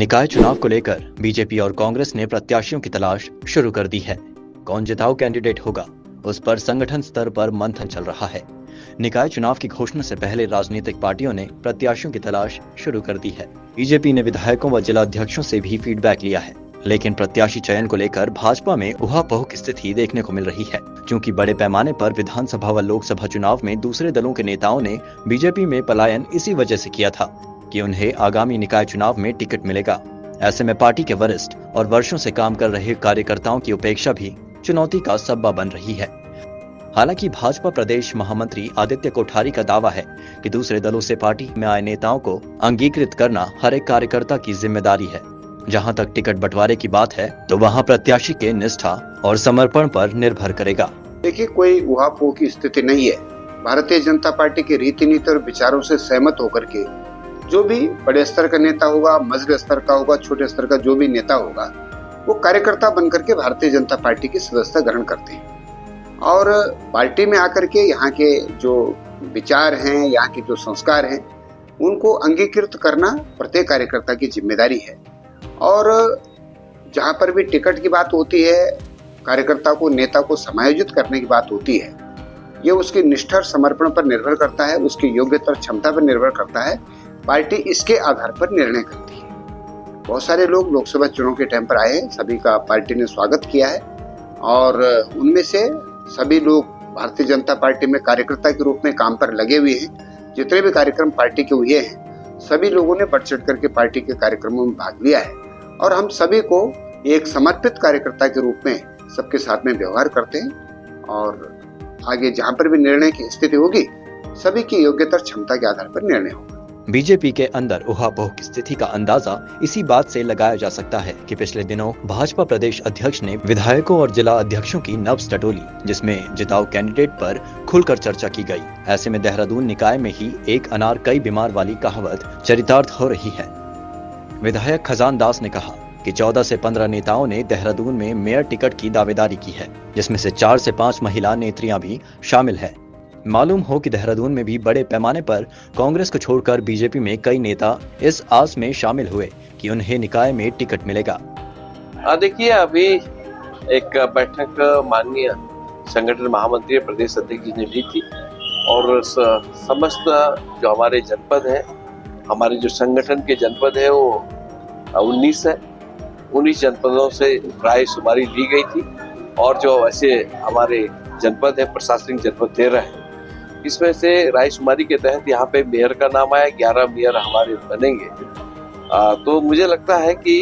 निकाय चुनाव को लेकर बीजेपी और कांग्रेस ने प्रत्याशियों की तलाश शुरू कर दी है। कौन जिताऊ कैंडिडेट होगा, उस पर संगठन स्तर पर मंथन चल रहा है। निकाय चुनाव की घोषणा से पहले राजनीतिक पार्टियों ने प्रत्याशियों की तलाश शुरू कर दी है। बीजेपी ने विधायकों व जिला अध्यक्षों से भी फीडबैक लिया है, लेकिन प्रत्याशी चयन को लेकर भाजपा में उहापोह की स्थिति देखने को मिल रही है, क्योंकि बड़े पैमाने पर विधानसभा व लोकसभा चुनाव में दूसरे दलों के नेताओं ने बीजेपी में पलायन इसी वजह से किया था कि उन्हें आगामी निकाय चुनाव में टिकट मिलेगा। ऐसे में पार्टी के वरिष्ठ और वर्षों से काम कर रहे कार्यकर्ताओं की उपेक्षा भी चुनौती का सब्बा बन रही है। हालांकि भाजपा प्रदेश महामंत्री आदित्य कोठारी का दावा है कि दूसरे दलों से पार्टी में आए नेताओं को अंगीकृत करना हर एक कार्यकर्ता की जिम्मेदारी है। जहां तक टिकट बंटवारे की बात है तो वहां प्रत्याशी के निष्ठा और समर्पण पर निर्भर करेगा। देखिए, कोई उहापोह की स्थिति नहीं है। भारतीय जनता पार्टी के रीति नीति और विचारों से सहमत होकर के जो भी बड़े स्तर का नेता होगा, मझले स्तर का होगा, छोटे स्तर का जो भी नेता होगा, वो कार्यकर्ता बनकर के भारतीय जनता पार्टी की सदस्यता ग्रहण करते हैं और पार्टी में आकर के यहाँ के जो विचार हैं, यहाँ के जो संस्कार हैं, उनको अंगीकृत करना प्रत्येक कार्यकर्ता की जिम्मेदारी है। और जहाँ पर भी टिकट की बात होती है, कार्यकर्ता को, नेता को समायोजित करने की बात होती है, ये उसकी निष्ठा और समर्पण पर निर्भर करता है, उसकी योग्यता और क्षमता पर निर्भर करता है। पार्टी इसके आधार पर निर्णय करती है। बहुत सारे लोग लोकसभा चुनाव के टाइम पर आए हैं, सभी का पार्टी ने स्वागत किया है और उनमें से सभी लोग भारतीय जनता पार्टी में कार्यकर्ता के रूप में काम पर लगे हुए हैं। जितने भी कार्यक्रम पार्टी के हुए हैं, सभी लोगों ने बढ़ चढ़ करके पार्टी के कार्यक्रमों में भाग लिया है और हम सभी को एक समर्पित कार्यकर्ता के रूप में सबके साथ में व्यवहार करते हैं और आगे जहां पर भी निर्णय की स्थिति होगी, सभी की योग्यता और क्षमता के आधार पर निर्णय होगा। बीजेपी के अंदर उहापोह की स्थिति का अंदाजा इसी बात से लगाया जा सकता है कि पिछले दिनों भाजपा प्रदेश अध्यक्ष ने विधायकों और जिला अध्यक्षों की नब्ज टटोली, जिसमें जिताऊ कैंडिडेट पर खुलकर चर्चा की गई। ऐसे में देहरादून निकाय में ही एक अनार कई बीमार वाली कहावत चरितार्थ हो रही है। विधायक खजान दास ने कहा कि 14 से 15 नेताओं ने देहरादून में मेयर टिकट की दावेदारी की है, जिसमें से 4 से 5 महिला नेत्रियां भी शामिल है। मालूम हो कि देहरादून में भी बड़े पैमाने पर कांग्रेस को छोड़कर बीजेपी में कई नेता इस आस में शामिल हुए कि उन्हें निकाय में टिकट मिलेगा। देखिए, अभी एक बैठक माननीय संगठन महामंत्री प्रदेश अध्यक्ष जी ने ली थी और समस्त जो हमारे जनपद है, हमारे जो संगठन के जनपद है वो 19 है। 19 जनपदों से राय शुमारी ली गई थी और जो ऐसे हमारे जनपद है, प्रशासनिक जनपद 13 है। इसमें से रायशुमारी के तहत यहाँ पे मेयर का नाम आया, 11 मेयर हमारे बनेंगे। तो मुझे लगता है कि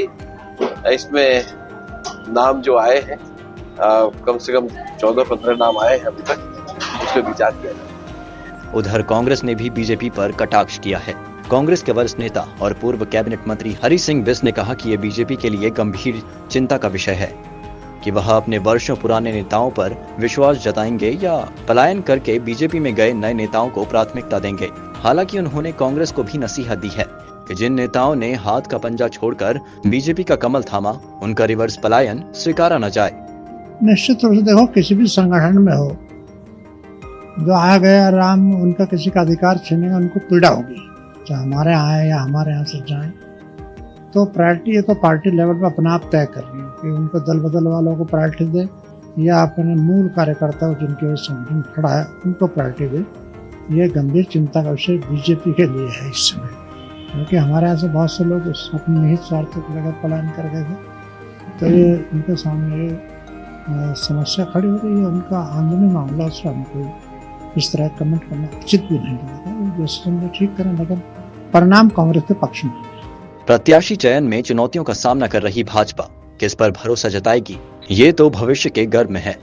इसमें नाम जो आए हैं, कम से कम 14-15 नाम आए हैं अभी तक, उस पर विचार किया जाए। उधर कांग्रेस ने भी बीजेपी पर कटाक्ष किया है। कांग्रेस के वरिष्ठ नेता और पूर्व कैबिनेट मंत्री हरि सिंह बिस ने कहा कि ये बीजेपी के लिए गंभीर चिंता का विषय है कि वह अपने वर्षों पुराने नेताओं पर विश्वास जताएंगे या पलायन करके बीजेपी में गए नए नेताओं को प्राथमिकता देंगे। हालांकि उन्होंने कांग्रेस को भी नसीहत दी है कि जिन नेताओं ने हाथ का पंजा छोड़कर बीजेपी का कमल थामा, उनका रिवर्स पलायन स्वीकारा न जाए। निश्चित रूप से देखो, किसी भी संगठन में हो, जो आ गया राम, उनका किसी का अधिकार छीनेगा, उनको पीड़ा होगी, चाहे हमारे यहाँ आए या हमारे यहाँ से जाए। तो प्रायोरिटी ये तो पार्टी लेवल पर अपना आप तय कर रही है कि उनको दल बदल वालों को प्रायोरिटी दे या अपने मूल कार्यकर्ताओं जिनके वजह संगठन खड़ा है उनको प्रायोरिटी दे। ये गंभीर चिंता का विषय बीजेपी के लिए है इस समय, क्योंकि हमारे यहाँ से बहुत से लोग अपने निहित स्वार्थों को लेकर पलायन कर गए थे। तो ये उनके सामने समस्या खड़ी हो रही है। उनका आंदोलन मामला से हमको इस तरह कमेंट करना उचित भी नहीं लगता। जैसे समझे ठीक करें, लेकिन परिणाम कांग्रेस के पक्ष में। प्रत्याशी चयन में चुनौतियों का सामना कर रही भाजपा किस पर भरोसा जताएगी, ये तो भविष्य के गर्भ में है।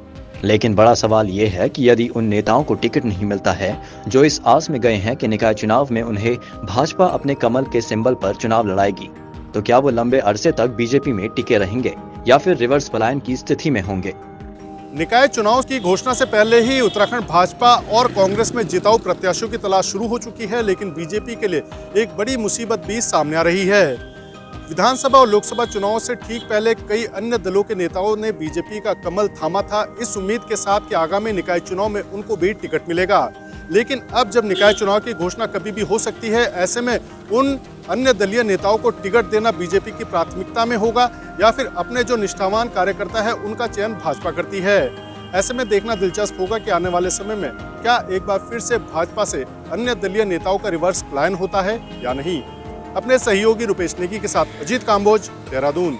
लेकिन बड़ा सवाल ये है कि यदि उन नेताओं को टिकट नहीं मिलता है जो इस आस में गए हैं कि निकाय चुनाव में उन्हें भाजपा अपने कमल के सिंबल पर चुनाव लड़ाएगी, तो क्या वो लंबे अरसे तक बीजेपी में टिके रहेंगे या फिर रिवर्स पलायन की स्थिति में होंगे। निकाय चुनाव की घोषणा से पहले ही उत्तराखंड भाजपा और कांग्रेस में जिताऊ प्रत्याशियों की तलाश शुरू हो चुकी है, लेकिन बीजेपी के लिए एक बड़ी मुसीबत भी सामने आ रही है। विधानसभा और लोकसभा चुनाव से ठीक पहले कई अन्य दलों के नेताओं ने बीजेपी का कमल थामा था, इस उम्मीद के साथ कि आगामी निकाय चुनाव में उनको भी टिकट मिलेगा। लेकिन अब जब निकाय चुनाव की घोषणा कभी भी हो सकती है, ऐसे में उन अन्य दलीय नेताओं को टिकट देना बीजेपी की प्राथमिकता में होगा या फिर अपने जो निष्ठावान कार्यकर्ता है उनका चयन भाजपा करती है। ऐसे में देखना दिलचस्प होगा कि आने वाले समय में क्या एक बार फिर से भाजपा से अन्य दलीय नेताओं का रिवर्स पलायन होता है या नहीं। अपने सहयोगी रुपेश नेगी के साथ अजीत काम्बोज, देहरादून।